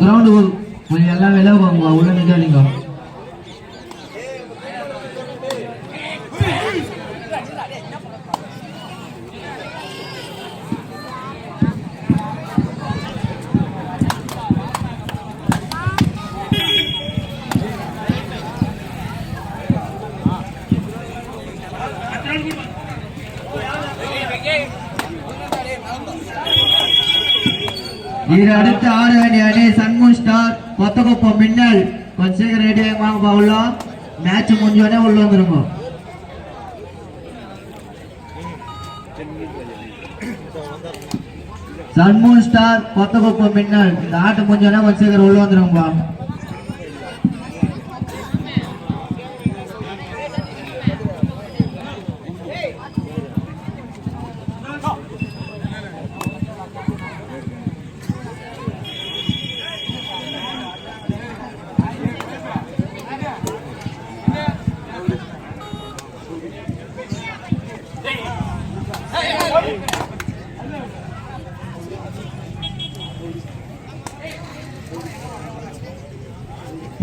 Ground கொஞ்சம் எல்லாம் வெளியே போங்க, உள்ள நிக்காதீங்க. இது அடுத்து ஆட வேண்டிய அணி சன்மூன் ஸ்டார் கொத்தகுப்பம் மின்னல். கொஞ்சம் சீக்கிரம் ரெடி ஆகுவாங்க. உள்ள மேட்ச் முடிஞ்சோடனே உள்ள வந்துருங்க. சன்மூன் ஸ்டார் கொத்தகுப்பம் மின்னல் இந்த ஆட்டம் முடிஞ்சோடனே கொஞ்சம் சீக்கிரம் உள்ள வந்துருங்க.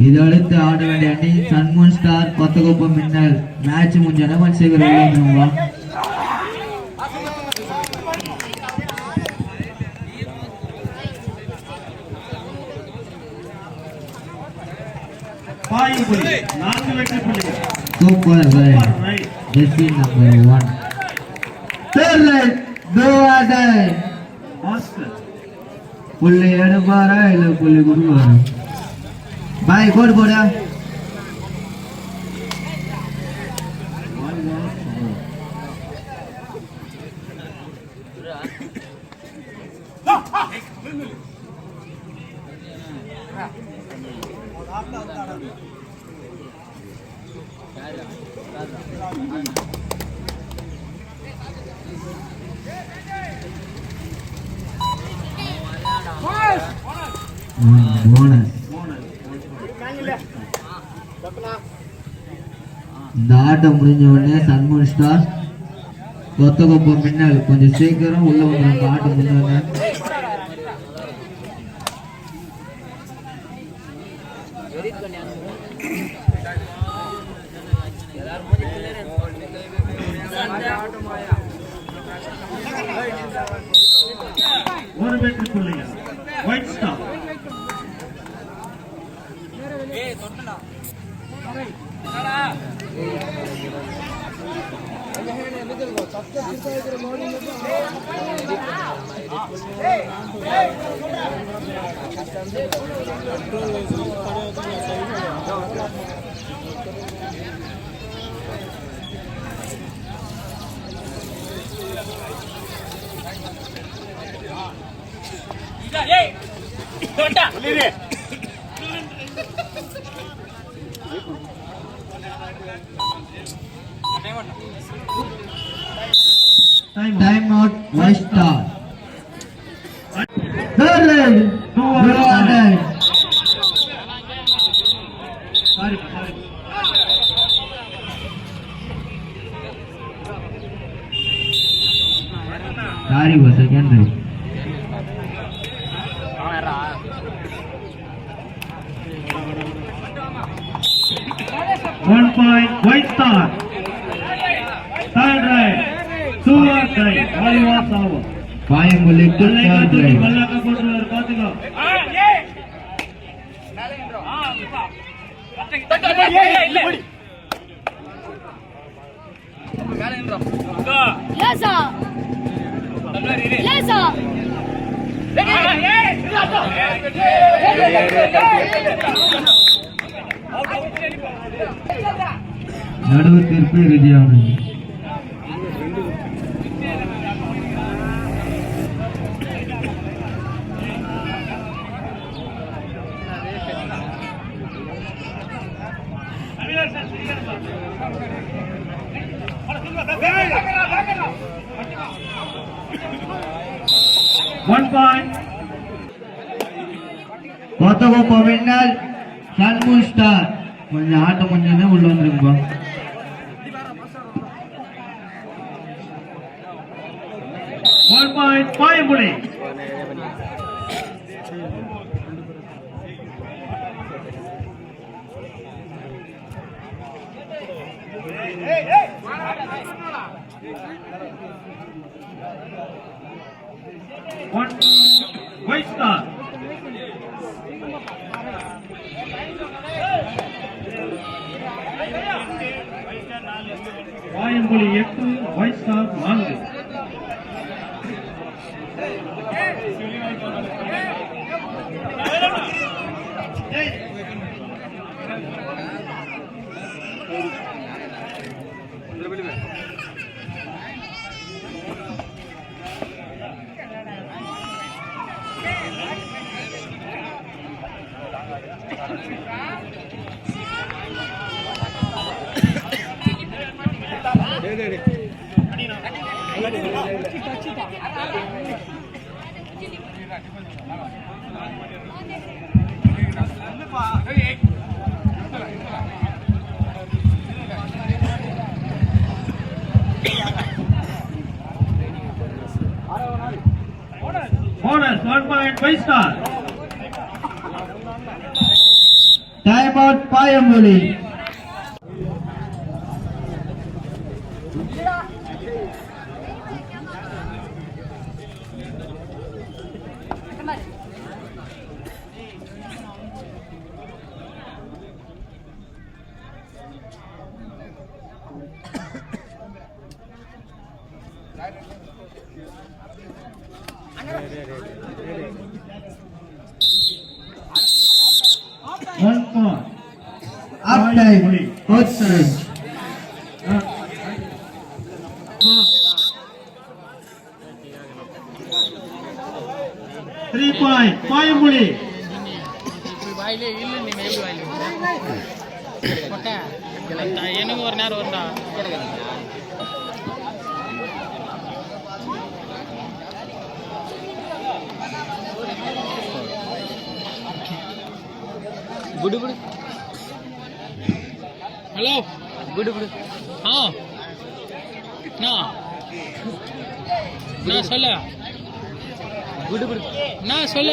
இது அடுத்து ஆட வேண்டிய அணி சன்மூன் ஸ்டார் கொத்தகுப்பம் மின்னல். மேட்ச் முடிஞ்சோன்னா கொஞ்சம் சீக்கிரம் வந்துருங்க. Super jersey number 1 third line கோவாடை புள்ளி எடுப்பாரா இல்ல புள்ளி கொடுப்பாரா? பாய் கோடு போடா. இந்த ஆட்டம் முடிஞ்ச உடனே சன்மூன் ஸ்டார் கொத்தகுப்பம் மின்னல் கொஞ்சம் சீக்கிரம் உள்ள வந்து ஆட்டம் முடிஞ்ச உடனே ஒரு வெற்றி புள்ளியா white star. Time out, White Star. Third leg, sorry, was second leg. 1 point, White Star. Third right, 2 right, all was over. Payamuli to third right. Ballaka koduvar paathuko. Lesa. Lesa. நடுவு தீர்ப்பு இறுதியானது. One point. Kothakuppam winner sun moon star. கொஞ்சம் ஆட்டம் கொஞ்சமே உள்ள வந்துருக்குப்பா. One point. பாயம்புலி. One White Star. பாயம்புலி 8, White Star 4. Bonus 1 point 5 star. Time out பாயம்புலி. One point. Up time. Outside. 3 point. பாயம்புலி. எனக்கு ஒரு நேரம் வரும்டா குடு குடு ஹலோ குடு குடு நான் சொல்ல குடு குடு நான் சொல்ல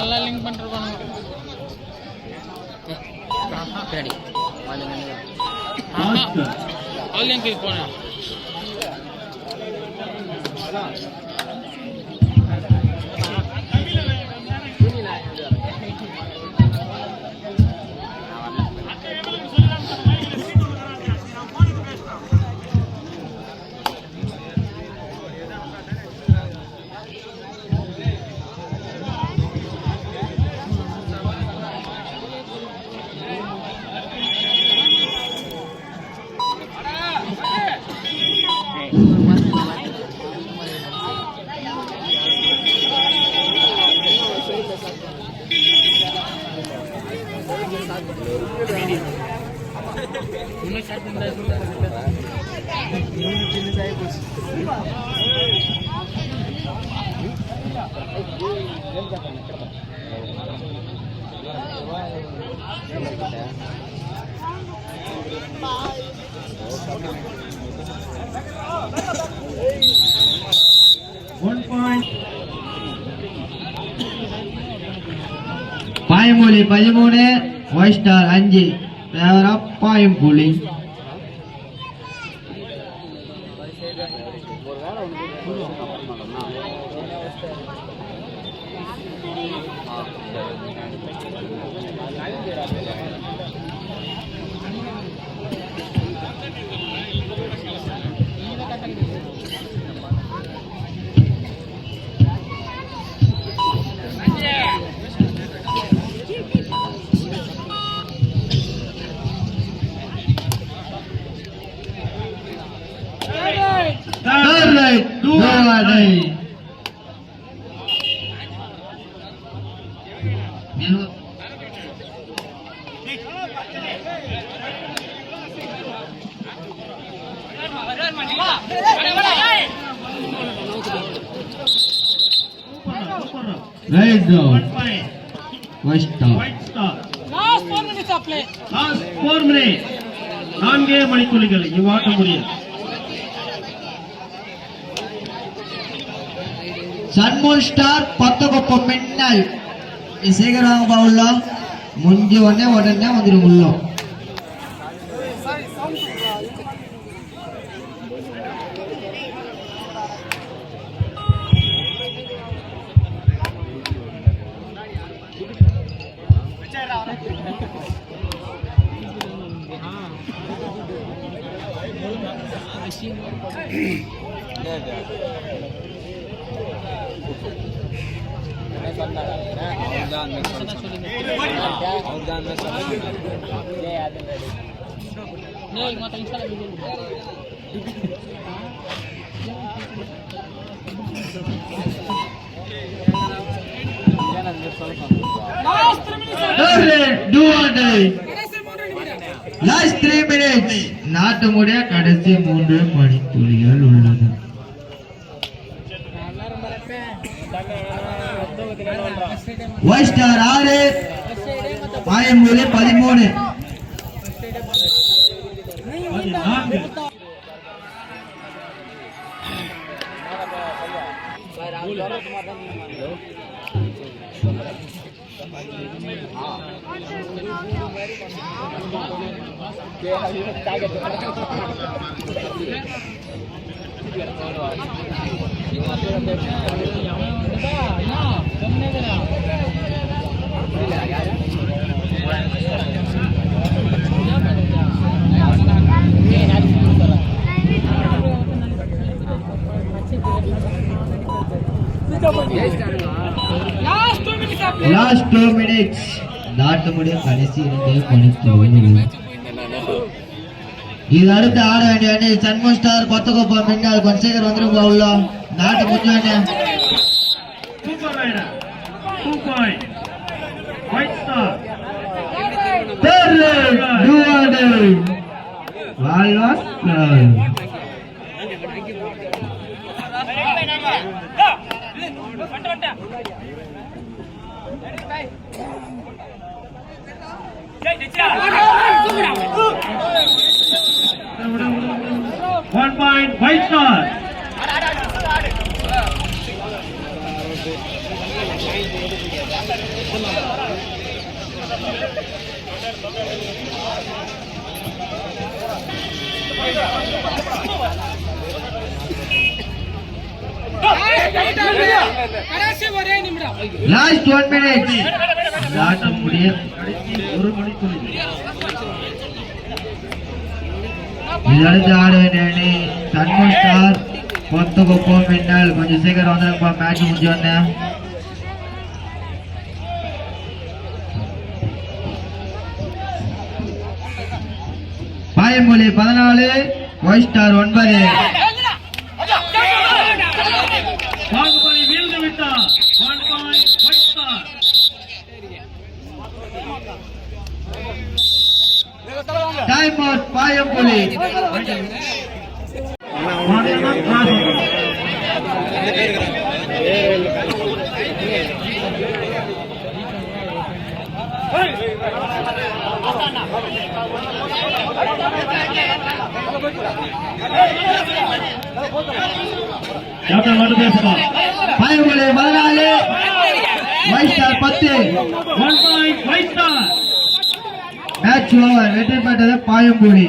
எல்லாம் லிங்க் பண்ணிருப்பாங்க ஆல் லிங்க் போனேன் Payampuli 13, white star 5. Favour of Payampuli. Tie. Right down. 1 point. White Star. White Star. Last 4 minutes of play. Last 4 minutes. 4 மணித்துளிகள் இவ்வாட்டம் முடியும். சன்மூன் ஸ்டார் பத்தகொப்பம் மின்னல் சேகராங்க பவுல்ல முஞ்சி உடனே வந்துடும் உள்ள. Last 3 minutes of play. Do or die. Last 3 minutes. நாட்டு முடிய கடைசி 3 மணித்துளிகள் உள்ளது. White star 6, பாயம்பூலி 13. 14. Last 2 minutes. நாட்டு முடிய கடைசி 2 மணித்துளிகள். இது அடுத்து ஆட வேண்டிய அணி சன்மூன் ஸ்டார் கொத்தகொப்பம் மின்னல் கொஞ்சம் வந்துருங்க உள்ள. நாட்டு முடிஞ்ச Super Rider. 2 point. White Star. Do or die. Ball was closed. One point, White Star. Last 1 minute. நாட்டு முடிய கடைசி 1 மணித்துளிகள். இது அடுத்து ஆட வேண்டிய அணி சன்மூன் ஸ்டார் கொத்தகொப்பம் மின்னல் கொஞ்சம் சீக்கிரம் வந்துருங்கப்பா. மேட்ச் முடிஞ்சு வந்தேன். பாயம்புலி 14, ஒயிட் ஸ்டார் 9. பாகுபலி வீழ்ந்து விட்டார். 1 point, White Star. Time out Payampuli. Captain மட்டும் பேசுவோம். Payampuli 14, white star 10. 1 point, White Star. Match over. வெற்றி பெற்றது பாயம்புலி.